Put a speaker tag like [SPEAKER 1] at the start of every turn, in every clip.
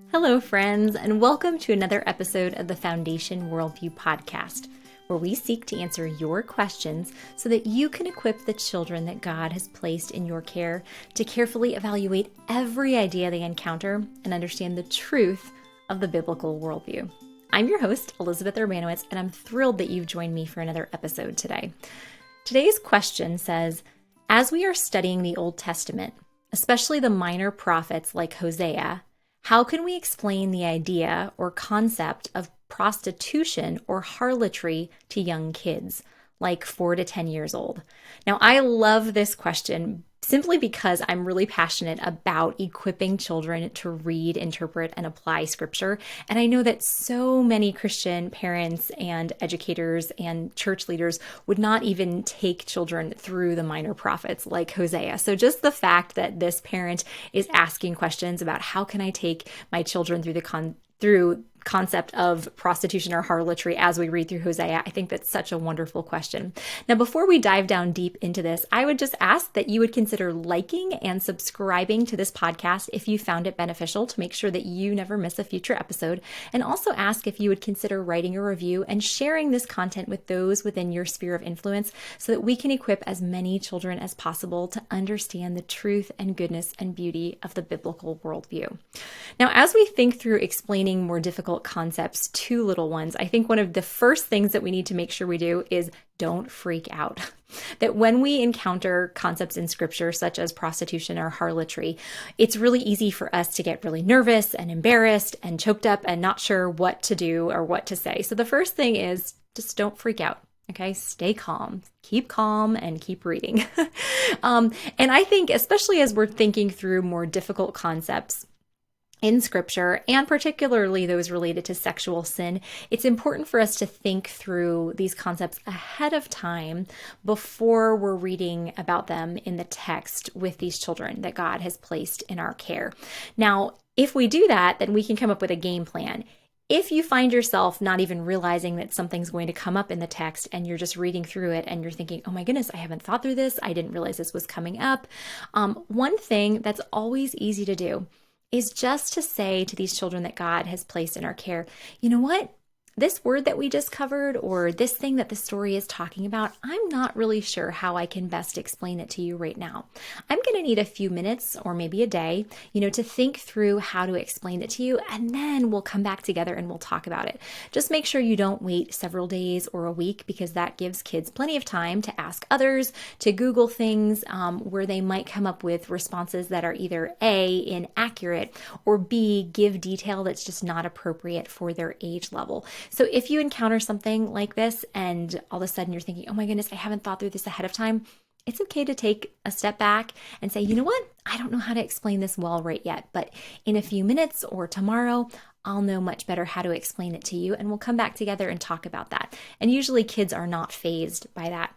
[SPEAKER 1] Hello, friends, and welcome to another episode of the Foundation Worldview podcast, where we seek to answer your questions so that you can equip the children that God has placed in your care to carefully evaluate every idea they encounter and understand the truth of the biblical worldview. I'm your host, Elizabeth Urbanowicz, and I'm thrilled that you've joined me for another episode today. Today's question says, as we are studying the Old Testament, especially the minor prophets like Hosea, how can we explain the idea or concept of prostitution or harlotry to young kids, like 4 to 10 years old? Now, I love this question simply because I'm really passionate about equipping children to read, interpret, and apply scripture. And I know that so many Christian parents and educators and church leaders would not even take children through the minor prophets like Hosea. So just the fact that this parent is asking questions about how can I take my children through the concept of prostitution or harlotry as we read through Hosea, I think that's such a wonderful question. Now, before we dive down deep into this, I would just ask that you would consider liking and subscribing to this podcast if you found it beneficial to make sure that you never miss a future episode, and also ask if you would consider writing a review and sharing this content with those within your sphere of influence so that we can equip as many children as possible to understand the truth and goodness and beauty of the biblical worldview. Now, as we think through explaining more difficult concepts to little ones, I think one of the first things that we need to make sure we do is don't freak out. That when we encounter concepts in scripture, such as prostitution or harlotry, it's really easy for us to get really nervous and embarrassed and choked up and not sure what to do or what to say. So the first thing is just don't freak out. Okay, stay calm, and keep reading. And I think, especially as we're thinking through more difficult concepts in scripture, and particularly those related to sexual sin, it's important for us to think through these concepts ahead of time before we're reading about them in the text with these children that God has placed in our care. Now, if we do that, then we can come up with a game plan. If you find yourself not even realizing that something's going to come up in the text and you're just reading through it and you're thinking, oh my goodness, I haven't thought through this, I didn't realize this was coming up. One thing that's always easy to do is just to say to these children that God has placed in our care, you know what? This word that we just covered, or this thing that the story is talking about, I'm not really sure how I can best explain it to you right now. I'm going to need a few minutes or maybe a day, to think through how to explain it to you, and then we'll come back together and we'll talk about it. Just make sure you don't wait several days or a week, because that gives kids plenty of time to ask others, to Google things where they might come up with responses that are either A, inaccurate, or B, give detail that's just not appropriate for their age level. So if you encounter something like this and all of a sudden you're thinking, oh my goodness, I haven't thought through this ahead of time, it's okay to take a step back and say, you know what? I don't know how to explain this well right yet, but in a few minutes or tomorrow, I'll know much better how to explain it to you, and we'll come back together and talk about that. And usually kids are not fazed by that.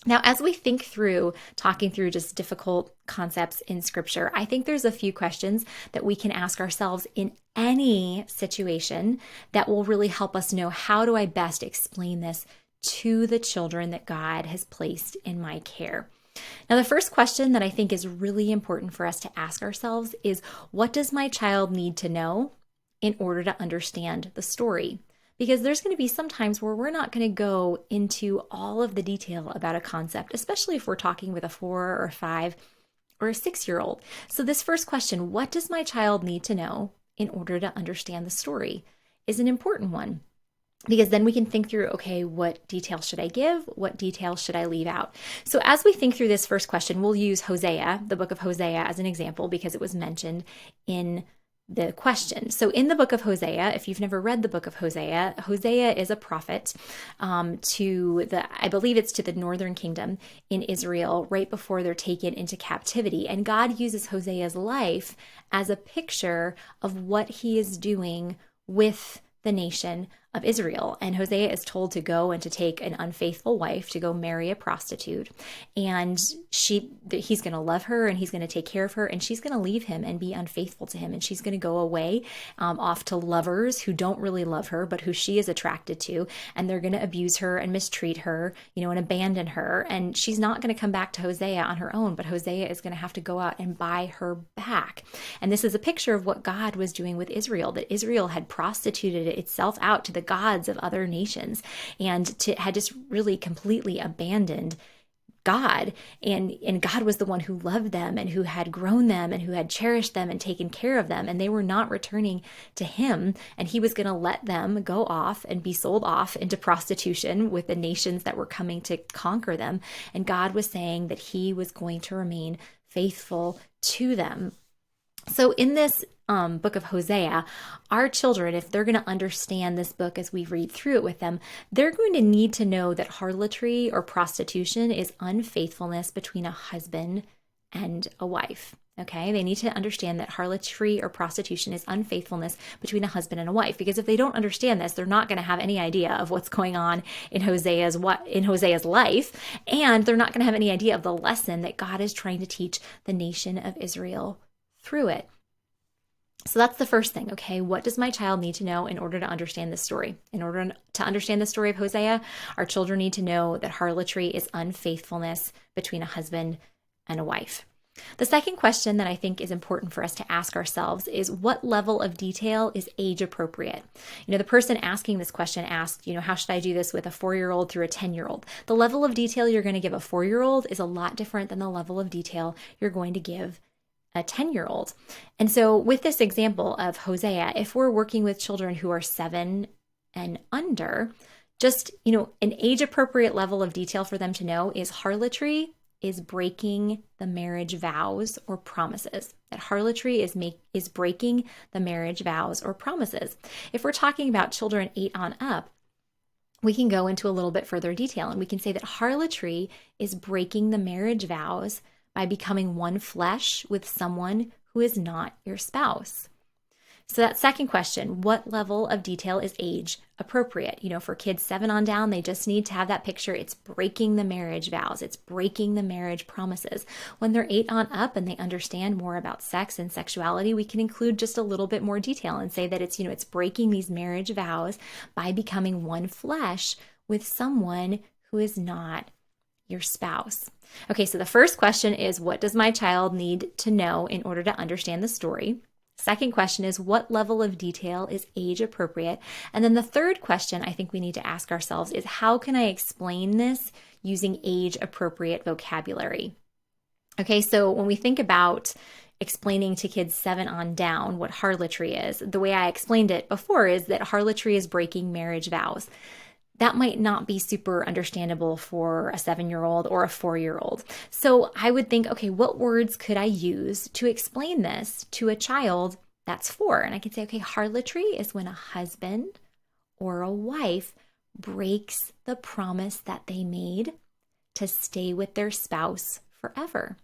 [SPEAKER 1] Now, as we think through talking through just difficult concepts in scripture, I think there's a few questions that we can ask ourselves in any situation that will really help us know, how do I best explain this to the children that God has placed in my care? Now, the first question that I think is really important for us to ask ourselves is, what does my child need to know in order to understand the story? Because there's going to be some times where we're not going to go into all of the detail about a concept, especially if we're talking with a 4 or 5 or a 6-year-old. So this first question, what does my child need to know in order to understand the story, is an important one. Because then we can think through, okay, what details should I give? What details should I leave out? So as we think through this first question, we'll use Hosea, the book of Hosea, as an example because it was mentioned in the question. So in the book of Hosea, if you've never read the book of Hosea, Hosea is a prophet I believe it's to the northern kingdom in Israel right before they're taken into captivity. And God uses Hosea's life as a picture of what he is doing with the nation of Israel. And Hosea is told to go and to take an unfaithful wife, to go marry a prostitute. And he's going to love her and he's going to take care of her, and she's going to leave him and be unfaithful to him. And she's going to go away off to lovers who don't really love her, but who she is attracted to. And they're going to abuse her and mistreat her, and abandon her. And she's not going to come back to Hosea on her own, but Hosea is going to have to go out and buy her back. And this is a picture of what God was doing with Israel, that Israel had prostituted itself out to the gods of other nations and had just really completely abandoned God. And God was the one who loved them and who had grown them and who had cherished them and taken care of them. And they were not returning to him. And he was going to let them go off and be sold off into prostitution with the nations that were coming to conquer them. And God was saying that he was going to remain faithful to them. So in this book of Hosea, our children, if they're going to understand this book as we read through it with them, they're going to need to know that harlotry or prostitution is unfaithfulness between a husband and a wife. Okay, they need to understand that harlotry or prostitution is unfaithfulness between a husband and a wife. Because if they don't understand this, they're not going to have any idea of what's going on in Hosea's life, and they're not going to have any idea of the lesson that God is trying to teach the nation of Israel through it. So that's the first thing, okay? What does my child need to know in order to understand this story? In order to understand the story of Hosea, our children need to know that harlotry is unfaithfulness between a husband and a wife. The second question that I think is important for us to ask ourselves is, what level of detail is age appropriate? The person asking this question asked, how should I do this with a 4-year-old through a 10-year-old? The level of detail you're going to give a 4-year-old is a lot different than the level of detail you're going to give a 10-year-old. And so with this example of Hosea, if we're working with children who are 7 and under, just, an age appropriate level of detail for them to know is harlotry is breaking the marriage vows or promises. That harlotry is breaking the marriage vows or promises. If we're talking about children 8 on up, we can go into a little bit further detail, and we can say that harlotry is breaking the marriage vows by becoming one flesh with someone who is not your spouse. So that second question, what level of detail is age appropriate? For kids 7 on down, they just need to have that picture. It's breaking the marriage vows. It's breaking the marriage promises. When they're 8 on up and they understand more about sex and sexuality, we can include just a little bit more detail and say that it's breaking these marriage vows by becoming one flesh with someone who is not your spouse. Okay, so the first question is, what does my child need to know in order to understand the story? Second question is, what level of detail is age appropriate? And then the third question I think we need to ask ourselves is, how can I explain this using age appropriate vocabulary? Okay, so when we think about explaining to kids 7 on down what harlotry is, the way I explained it before is that harlotry is breaking marriage vows. That might not be super understandable for a 7-year-old or a 4-year-old. So I would think, okay, what words could I use to explain this to a child that's 4? And I could say, okay, harlotry is when a husband or a wife breaks the promise that they made to stay with their spouse forever.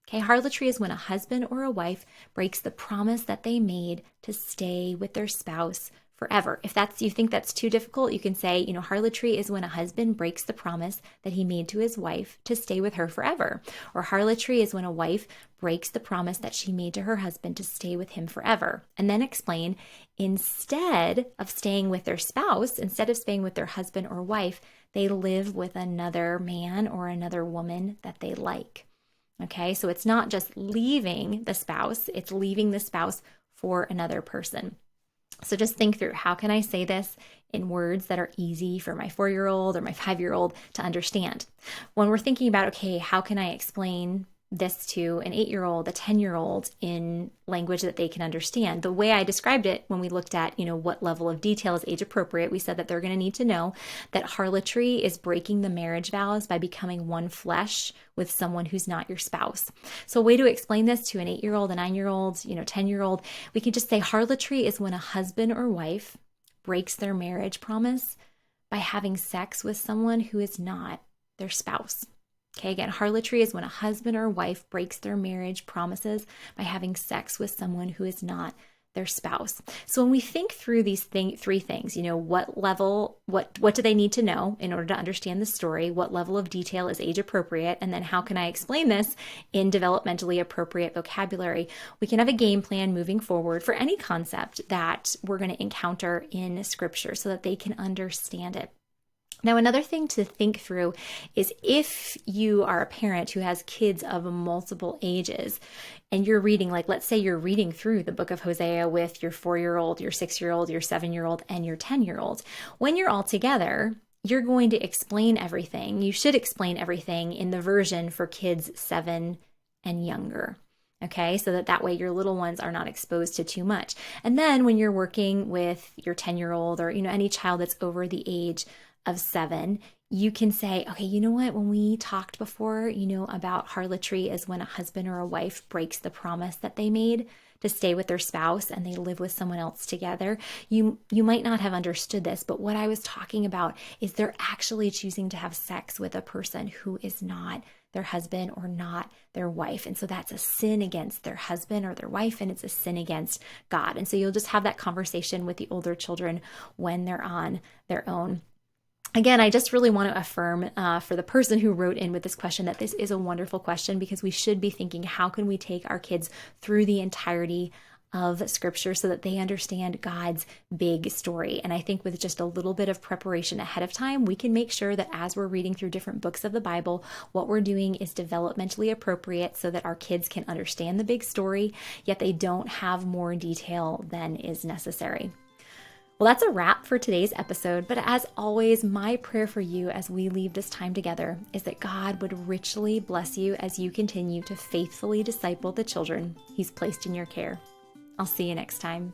[SPEAKER 1] Okay, harlotry is when a husband or a wife breaks the promise that they made to stay with their spouse forever. If you think that's too difficult, you can say, harlotry is when a husband breaks the promise that he made to his wife to stay with her forever. Or harlotry is when a wife breaks the promise that she made to her husband to stay with him forever. And then explain, instead of staying with their spouse, instead of staying with their husband or wife, they live with another man or another woman that they like. Okay, so it's not just leaving the spouse, it's leaving the spouse for another person. So just think through, how can I say this in words that are easy for my 4-year-old or my 5-year-old to understand? When we're thinking about, okay, how can I explain this to an 8-year-old, a 10-year-old in language that they can understand? The way I described it when we looked at, what level of detail is age appropriate, we said that they're going to need to know that harlotry is breaking the marriage vows by becoming one flesh with someone who's not your spouse. So a way to explain this to an 8-year-old, a 9-year-old, 10-year-old, we can just say harlotry is when a husband or wife breaks their marriage promise by having sex with someone who is not their spouse. Okay, again, harlotry is when a husband or wife breaks their marriage promises by having sex with someone who is not their spouse. So when we think through these three things, what level, what do they need to know in order to understand the story? What level of detail is age appropriate? And then how can I explain this in developmentally appropriate vocabulary? We can have a game plan moving forward for any concept that we're going to encounter in Scripture so that they can understand it. Now, another thing to think through is if you are a parent who has kids of multiple ages and you're reading, like let's say you're reading through the book of Hosea with your 4-year-old, your 6-year-old, your 7-year-old, and your 10-year-old. When you're all together, you're going to explain everything. You should explain everything in the version for kids 7 and younger. Okay, so that way your little ones are not exposed to too much. And then when you're working with your 10-year-old or any child that's over the age of 7, you can say, okay, you know what, when we talked before, about harlotry is when a husband or a wife breaks the promise that they made to stay with their spouse and they live with someone else together. You might not have understood this, but what I was talking about is they're actually choosing to have sex with a person who is not their husband or not their wife. And so that's a sin against their husband or their wife, and it's a sin against God. And so you'll just have that conversation with the older children when they're on their own. Again, I just really want to affirm for the person who wrote in with this question that this is a wonderful question, because we should be thinking, how can we take our kids through the entirety of Scripture so that they understand God's big story? And I think with just a little bit of preparation ahead of time, we can make sure that as we're reading through different books of the Bible, what we're doing is developmentally appropriate so that our kids can understand the big story, yet they don't have more detail than is necessary. Well, that's a wrap for today's episode, but as always, my prayer for you as we leave this time together is that God would richly bless you as you continue to faithfully disciple the children He's placed in your care. I'll see you next time.